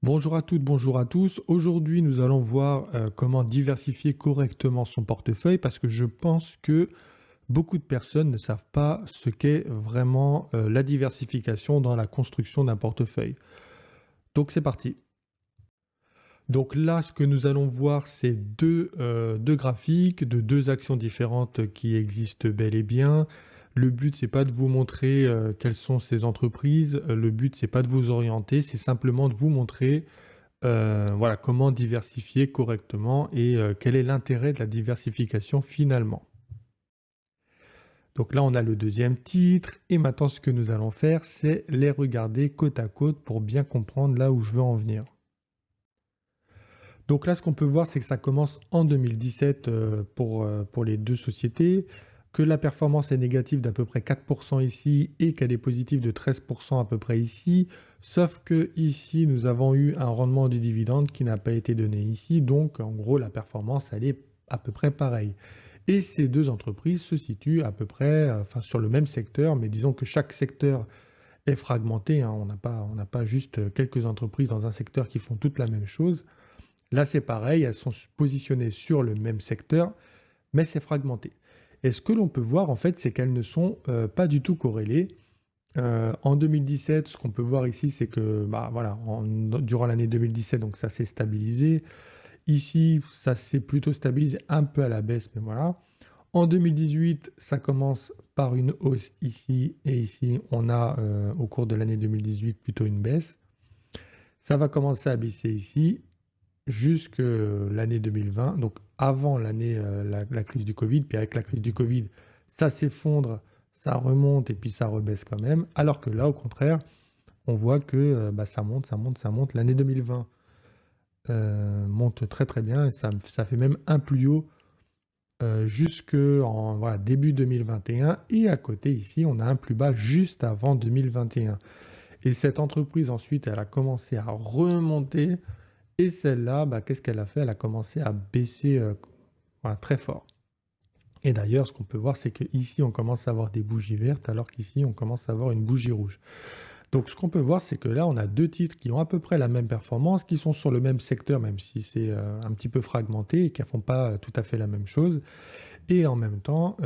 Bonjour à toutes, bonjour à tous. Aujourd'hui, nous allons voir comment diversifier correctement son portefeuille parce que je pense que beaucoup de personnes ne savent pas ce qu'est vraiment la diversification dans la construction d'un portefeuille. Donc c'est parti. Donc là, ce que nous allons voir, c'est deux graphiques de deux actions différentes qui existent bel et bien. Le but, c'est pas de vous montrer quelles sont ces entreprises. Le but, c'est pas de vous orienter, c'est simplement de vous montrer voilà, comment diversifier correctement et quel est l'intérêt de la diversification finalement. Donc là, on a le deuxième titre et maintenant, ce que nous allons faire, c'est les regarder côte à côte pour bien comprendre là où je veux en venir. Donc là, ce qu'on peut voir, c'est que ça commence en 2017 pour les deux sociétés, que la performance est négative d'à peu près 4% ici et qu'elle est positive de 13% à peu près ici. Sauf que ici, nous avons eu un rendement du dividende qui n'a pas été donné ici. Donc, en gros, la performance, elle est à peu près pareille. Et ces deux entreprises se situent à peu près sur le même secteur, mais disons que chaque secteur est fragmenté, hein. On n'a pas juste quelques entreprises dans un secteur qui font toutes la même chose. Là, c'est pareil, elles sont positionnées sur le même secteur, mais c'est fragmenté. Et ce que l'on peut voir, en fait, c'est qu'elles ne sont pas du tout corrélées. En 2017, ce qu'on peut voir ici, c'est que voilà, durant l'année 2017, donc ça s'est stabilisé. Ici, ça s'est plutôt stabilisé un peu à la baisse, mais voilà. En 2018, ça commence par une hausse ici et ici. On a au cours de l'année 2018 plutôt une baisse. Ça va commencer à baisser ici jusque l'année 2020, donc avant l'année, la crise du Covid. Puis avec la crise du Covid, ça s'effondre, ça remonte et puis ça rebaisse quand même. Alors que là, au contraire, on voit que ça monte, ça monte, ça monte. L'année 2020 monte très très bien et ça fait même un plus haut jusque en voilà, début 2021. Et à côté ici, on a un plus bas juste avant 2021. Et cette entreprise ensuite, elle a commencé à remonter. Et celle-là, qu'est-ce qu'elle a fait? Elle a commencé à baisser voilà, très fort. Et d'ailleurs, ce qu'on peut voir, c'est qu'ici, on commence à avoir des bougies vertes, alors qu'ici, on commence à avoir une bougie rouge. Donc, ce qu'on peut voir, c'est que là, on a deux titres qui ont à peu près la même performance, qui sont sur le même secteur, même si c'est un petit peu fragmenté et qui ne font pas tout à fait la même chose. Et en même temps,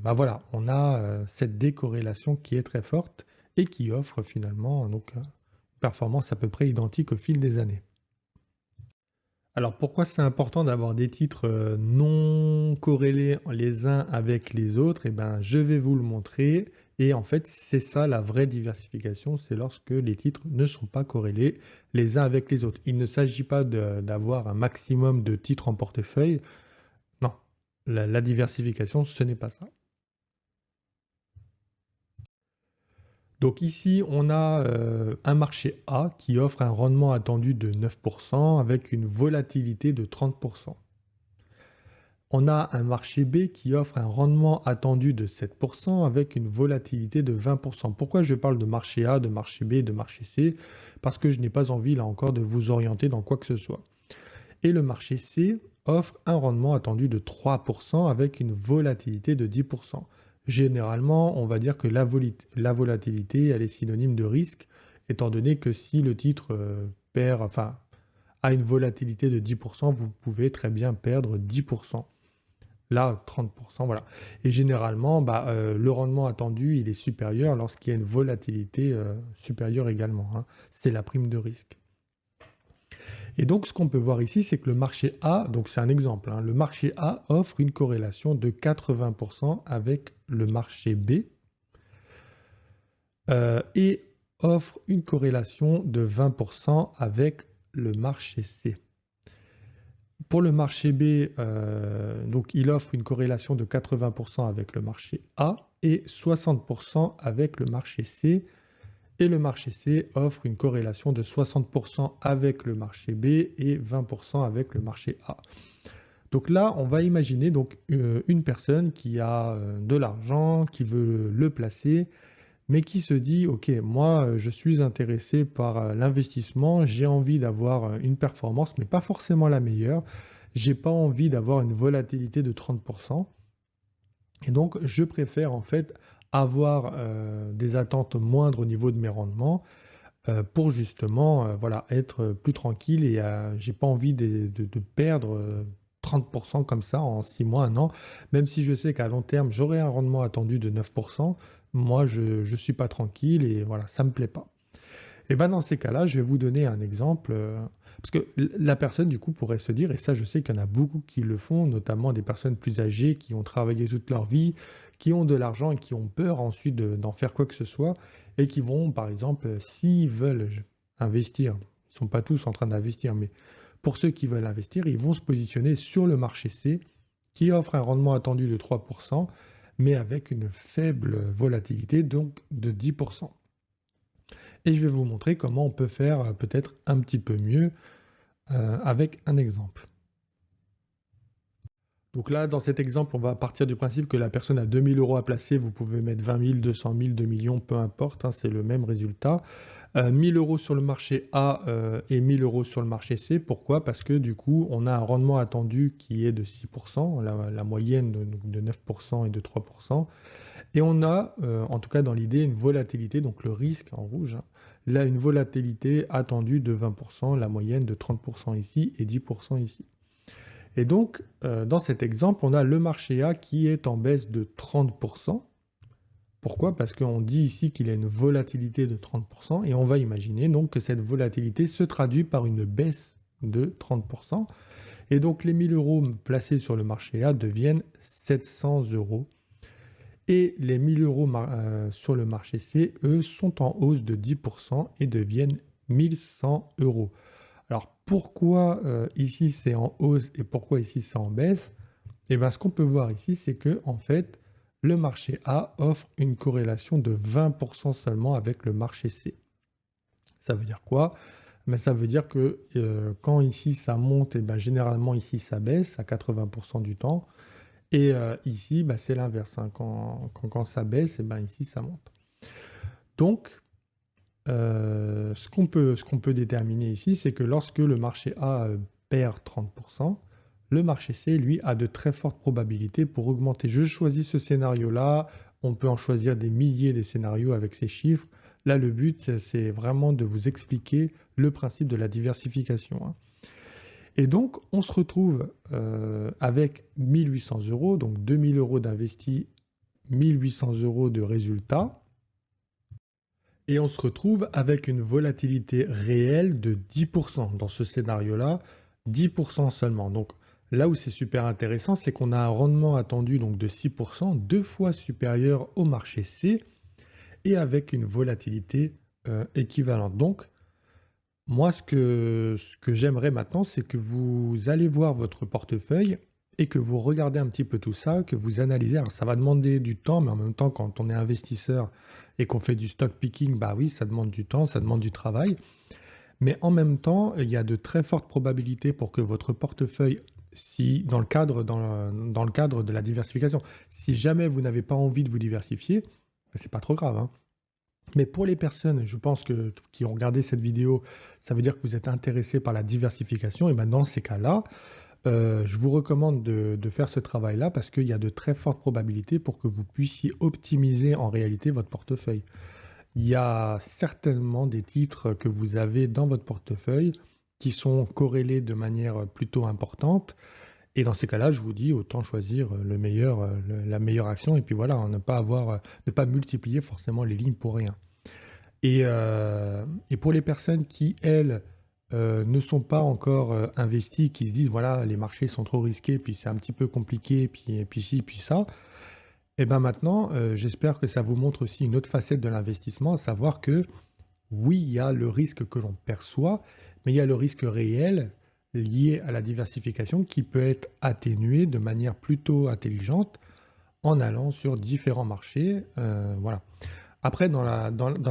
voilà, on a cette décorrélation qui est très forte et qui offre finalement donc, une performance à peu près identique au fil des années. Alors pourquoi c'est important d'avoir des titres non corrélés les uns avec les autres? Eh ben, je vais vous le montrer. Et en fait, c'est ça la vraie diversification, c'est lorsque les titres ne sont pas corrélés les uns avec les autres. Il ne s'agit pas d'avoir un maximum de titres en portefeuille. Non, la diversification, ce n'est pas ça. Donc ici, on a un marché A qui offre un rendement attendu de 9% avec une volatilité de 30%. On a un marché B qui offre un rendement attendu de 7% avec une volatilité de 20%. Pourquoi je parle de marché A, de marché B, de marché C? Parce que je n'ai pas envie, là encore, de vous orienter dans quoi que ce soit. Et le marché C offre un rendement attendu de 3% avec une volatilité de 10%. Généralement, on va dire que la volatilité, elle est synonyme de risque, étant donné que si le titre a une volatilité de 10%, vous pouvez très bien perdre 10%. Là, 30%, voilà. Et généralement, le rendement attendu, il est supérieur lorsqu'il y a une volatilité supérieure également, hein. C'est la prime de risque. Et donc, ce qu'on peut voir ici, c'est que le marché A, donc c'est un exemple, hein, le marché A offre une corrélation de 80% avec le marché B et offre une corrélation de 20% avec le marché C. Pour le marché B, donc il offre une corrélation de 80% avec le marché A et 60% avec le marché C. Et le marché C offre une corrélation de 60% avec le marché B et 20% avec le marché A. Donc là, on va imaginer donc une personne qui a de l'argent, qui veut le placer, mais qui se dit, OK, moi, je suis intéressé par l'investissement, j'ai envie d'avoir une performance, mais pas forcément la meilleure. J'ai pas envie d'avoir une volatilité de 30%. Et donc, je préfère en fait avoir des attentes moindres au niveau de mes rendements pour justement voilà, être plus tranquille et j'ai pas envie de perdre 30% comme ça en 6 mois, un an. Même si je sais qu'à long terme, j'aurai un rendement attendu de 9%, moi, je ne suis pas tranquille et voilà, ça me plaît pas. Et ben dans ces cas-là, je vais vous donner un exemple, parce que la personne, du coup, pourrait se dire, et ça, je sais qu'il y en a beaucoup qui le font, notamment des personnes plus âgées qui ont travaillé toute leur vie, qui ont de l'argent et qui ont peur ensuite d'en faire quoi que ce soit, et qui vont, par exemple, s'ils veulent investir, ils ne sont pas tous en train d'investir, mais pour ceux qui veulent investir, ils vont se positionner sur le marché C, qui offre un rendement attendu de 3%, mais avec une faible volatilité, donc de 10%. Et je vais vous montrer comment on peut faire peut-être un petit peu mieux avec un exemple. Donc là, dans cet exemple, on va partir du principe que la personne a 2000 euros à placer, vous pouvez mettre 20 000, 200 000, 2 millions, peu importe, hein, c'est le même résultat. 1000 euros sur le marché A et 1000 euros sur le marché C. Pourquoi? Parce que du coup, on a un rendement attendu qui est de 6%, la moyenne de 9% et de 3%. Et on a, en tout cas dans l'idée, une volatilité, donc le risque en rouge, hein, là une volatilité attendue de 20%, la moyenne de 30% ici et 10% ici. Et donc, dans cet exemple, on a le marché A qui est en baisse de 30%. Pourquoi? Parce qu'on dit ici qu'il a une volatilité de 30% et on va imaginer donc que cette volatilité se traduit par une baisse de 30%. Et donc les 1000 euros placés sur le marché A deviennent 700 euros. Et les 1000 euros sur le marché C, eux, sont en hausse de 10% et deviennent 1100 euros. Alors pourquoi ici c'est en hausse et pourquoi ici c'est en baisse? Et bien ce qu'on peut voir ici, c'est que en fait, le marché A offre une corrélation de 20% seulement avec le marché C. Ça veut dire quoi? Mais ça veut dire que quand ici ça monte, et ben généralement ici ça baisse à 80% du temps. Et ici, bah, c'est l'inverse, hein. Quand ça baisse, et ben ici ça monte. Donc, ce qu'on peut déterminer ici, c'est que lorsque le marché A perd 30%, le marché C, lui, a de très fortes probabilités pour augmenter. Je choisis ce scénario-là. On peut en choisir des milliers des scénarios avec ces chiffres. Là, le but, c'est vraiment de vous expliquer le principe de la diversification, hein. Et donc, on se retrouve avec 1800 euros, donc 2000 euros d'investis, 1800 euros de résultats. Et on se retrouve avec une volatilité réelle de 10%. Dans ce scénario-là, 10% seulement. Donc là où c'est super intéressant, c'est qu'on a un rendement attendu donc, de 6%, 2 fois supérieur au marché C, et avec une volatilité équivalente. Donc, moi, ce que j'aimerais maintenant, c'est que vous allez voir votre portefeuille et que vous regardez un petit peu tout ça, que vous analysez. Alors, ça va demander du temps, mais en même temps, quand on est investisseur et qu'on fait du stock picking, bah oui, ça demande du temps, ça demande du travail. Mais en même temps, il y a de très fortes probabilités pour que votre portefeuille, si dans le cadre de la diversification, si jamais vous n'avez pas envie de vous diversifier, c'est pas trop grave, hein. Mais pour les personnes, je pense qui ont regardé cette vidéo, ça veut dire que vous êtes intéressé par la diversification. Et bien dans ces cas-là, je vous recommande de faire ce travail-là parce qu'il y a de très fortes probabilités pour que vous puissiez optimiser en réalité votre portefeuille. Il y a certainement des titres que vous avez dans votre portefeuille qui sont corrélés de manière plutôt importante. Et dans ces cas-là, je vous dis autant choisir la meilleure action et puis voilà, ne pas multiplier forcément les lignes pour rien. Et pour les personnes qui, elles, ne sont pas encore investies, qui se disent voilà, les marchés sont trop risqués, puis c'est un petit peu compliqué, puis ci, puis ça, et bien maintenant, j'espère que ça vous montre aussi une autre facette de l'investissement, à savoir que oui, il y a le risque que l'on perçoit, mais il y a le risque réel lié à la diversification qui peut être atténué de manière plutôt intelligente en allant sur différents marchés. Voilà. Après, dans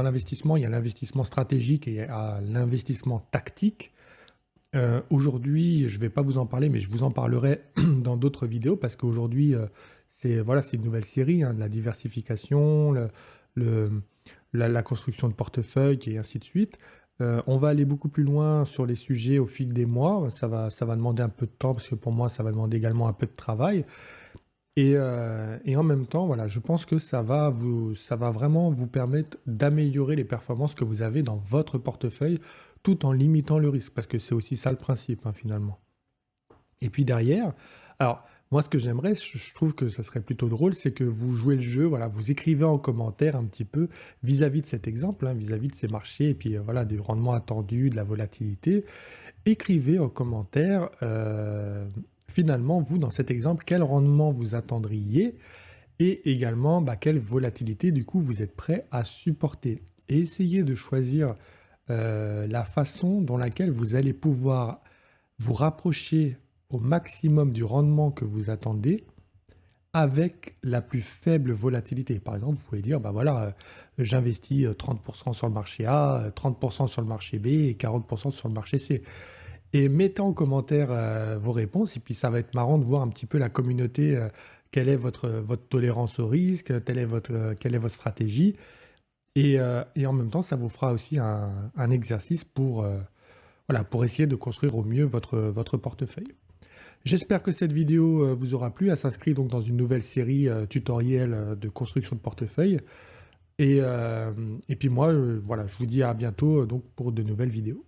l'investissement, il y a l'investissement stratégique et il y a l'investissement tactique. Aujourd'hui, je ne vais pas vous en parler, mais je vous en parlerai dans d'autres vidéos parce qu'aujourd'hui, c'est une nouvelle série, hein, de la diversification, la construction de portefeuille et ainsi de suite. On va aller beaucoup plus loin sur les sujets au fil des mois. Ça va demander un peu de temps parce que pour moi, ça va demander également un peu de travail. Et en même temps, voilà, je pense que ça va vraiment vous permettre d'améliorer les performances que vous avez dans votre portefeuille, tout en limitant le risque, parce que c'est aussi ça le principe, hein, finalement. Et puis derrière, alors moi ce que j'aimerais, je trouve que ça serait plutôt drôle, c'est que vous jouez le jeu, voilà, vous écrivez en commentaire un petit peu vis-à-vis de cet exemple, hein, vis-à-vis de ces marchés, et puis voilà, des rendements attendus, de la volatilité. Écrivez en commentaire, finalement, vous, dans cet exemple, quel rendement vous attendriez et également bah, quelle volatilité, du coup, vous êtes prêt à supporter. Et essayez de choisir la façon dans laquelle vous allez pouvoir vous rapprocher au maximum du rendement que vous attendez avec la plus faible volatilité. Par exemple, vous pouvez dire, bah voilà, j'investis 30% sur le marché A, 30% sur le marché B et 40% sur le marché C. Et mettez en commentaire vos réponses, et puis ça va être marrant de voir un petit peu la communauté, quelle est votre tolérance au risque, quelle est votre stratégie. Et en même temps, ça vous fera aussi un exercice voilà, pour essayer de construire au mieux votre portefeuille. J'espère que cette vidéo vous aura plu. Elle s'inscrit donc dans une nouvelle série tutoriel de construction de portefeuille. Et, et puis moi, voilà, je vous dis à bientôt donc, pour de nouvelles vidéos.